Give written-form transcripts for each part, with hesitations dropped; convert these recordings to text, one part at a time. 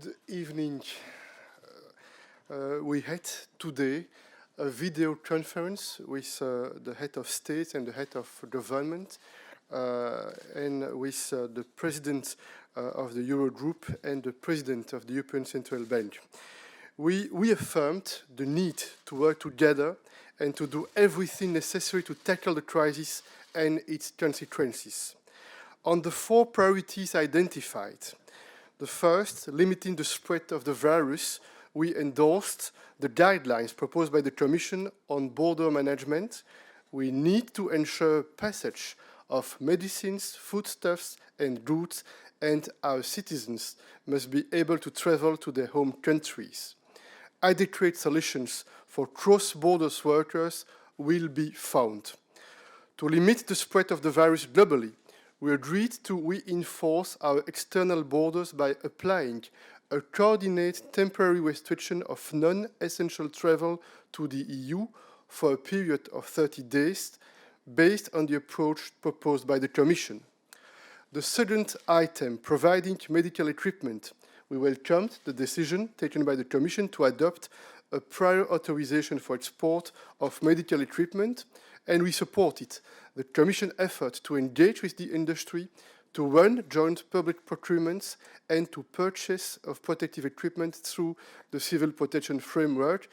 Good evening. We had today a video conference with the head of state and the head of government and with the president of the Eurogroup and the president of the European Central Bank. We affirmed the need to work together and to do everything necessary to tackle the crisis and its consequences. On the four priorities identified, the first, limiting the spread of the virus, we endorsed the guidelines proposed by the Commission on border management. We need to ensure passage of medicines, foodstuffs, and goods, and our citizens must be able to travel to their home countries. Adequate solutions for cross-border workers will be found. To limit the spread of the virus globally, we agreed to reinforce our external borders by applying a coordinated temporary restriction of non-essential travel to the EU for a period of 30 days, based on the approach proposed by the Commission. The second item, providing medical equipment, we welcomed the decision taken by the Commission to adopt a prior authorization for export of medical equipment, and we supported the Commission effort to engage with the industry, to run joint public procurements, and to purchase of protective equipment through the civil protection framework.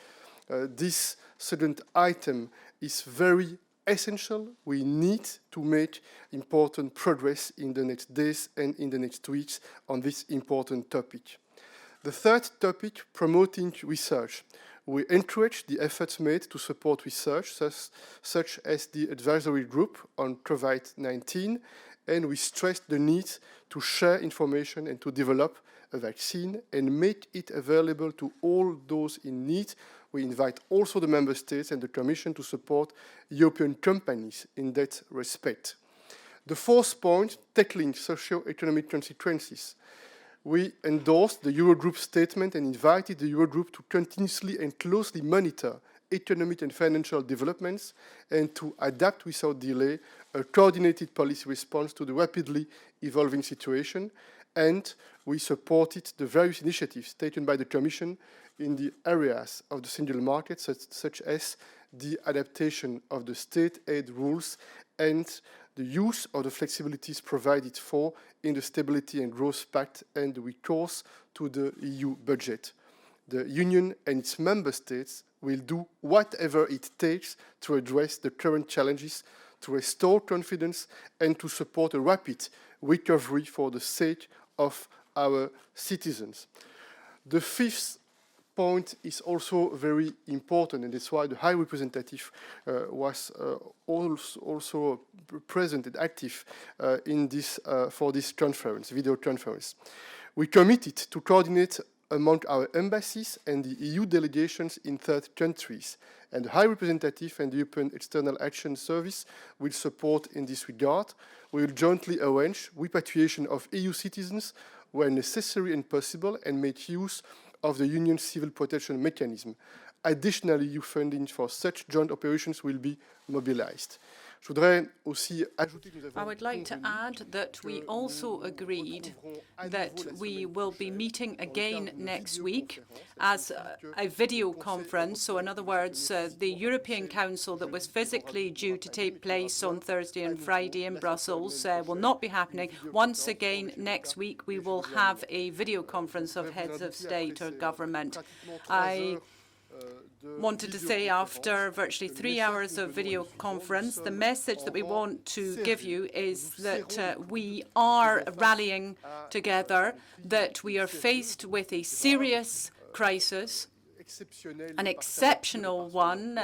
This second item is very essential. We need to make important progress in the next days and in the next weeks on this important topic. The third topic, promoting research. We encourage the efforts made to support research, such as the advisory group on COVID-19, and we stress the need to share information and to develop a vaccine and make it available to all those in need. We invite also the Member States and the Commission to support European companies in that respect. The fourth point, tackling socio-economic consequences. We endorsed the Eurogroup statement and invited the Eurogroup to continuously and closely monitor economic and financial developments and to adapt without delay a coordinated policy response to the rapidly evolving situation. And we supported the various initiatives taken by the Commission in the areas of the single market, such as the adaptation of the state aid rules and the use of the flexibilities provided for in the Stability and Growth Pact and the recourse to the EU budget. The Union and its member states will do whatever it takes to address the current challenges, to restore confidence, and to support a rapid recovery for the sake of our citizens. The fifth point is also very important, and that's why the High Representative was also present and active in this for this conference, video conference. We committed to coordinate among our embassies and the EU delegations in third countries, and the High Representative and the European External Action Service will support in this regard. We will jointly arrange repatriation of EU citizens where necessary and possible and make use of the Union's civil protection mechanism. Additionally, EU funding for such joint operations will be mobilized. I would like to add that we also agreed that we will be meeting again next week as a video conference. So in other words, the European Council that was physically due to take place on Thursday and Friday in Brussels will not be happening. Once again, next week, we will have a video conference of heads of state or government. I wanted to say, after virtually 3 hours of video conference, the message that we want to give you is that we are rallying together, that we are faced with a serious crisis, an exceptional one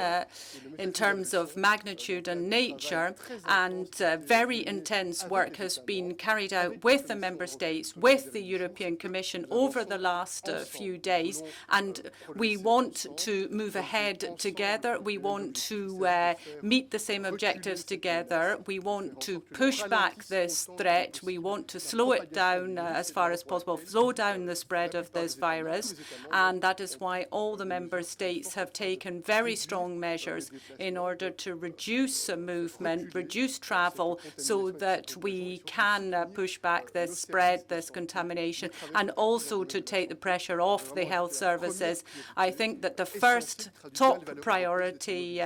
in terms of magnitude and nature, and very intense work has been carried out with the Member States, with the European Commission over the last few days, and we want to move ahead together. We want to meet the same objectives together. We want to push back this threat. We want to slow it down as far as possible, slow down the spread of this virus, and that is why all all the member states have taken very strong measures in order to reduce movement, reduce travel, so that we can push back this spread, this contamination, and also to take the pressure off the health services. I think that the first top priority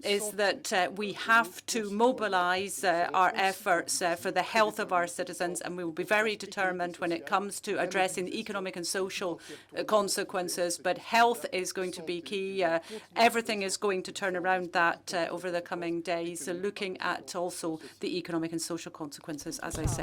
is that we have to mobilize our efforts for the health of our citizens, and we will be very determined when it comes to addressing the economic and social consequences. But health is going to be key. Everything is going to turn around that over the coming days, looking at also the economic and social consequences, as I said.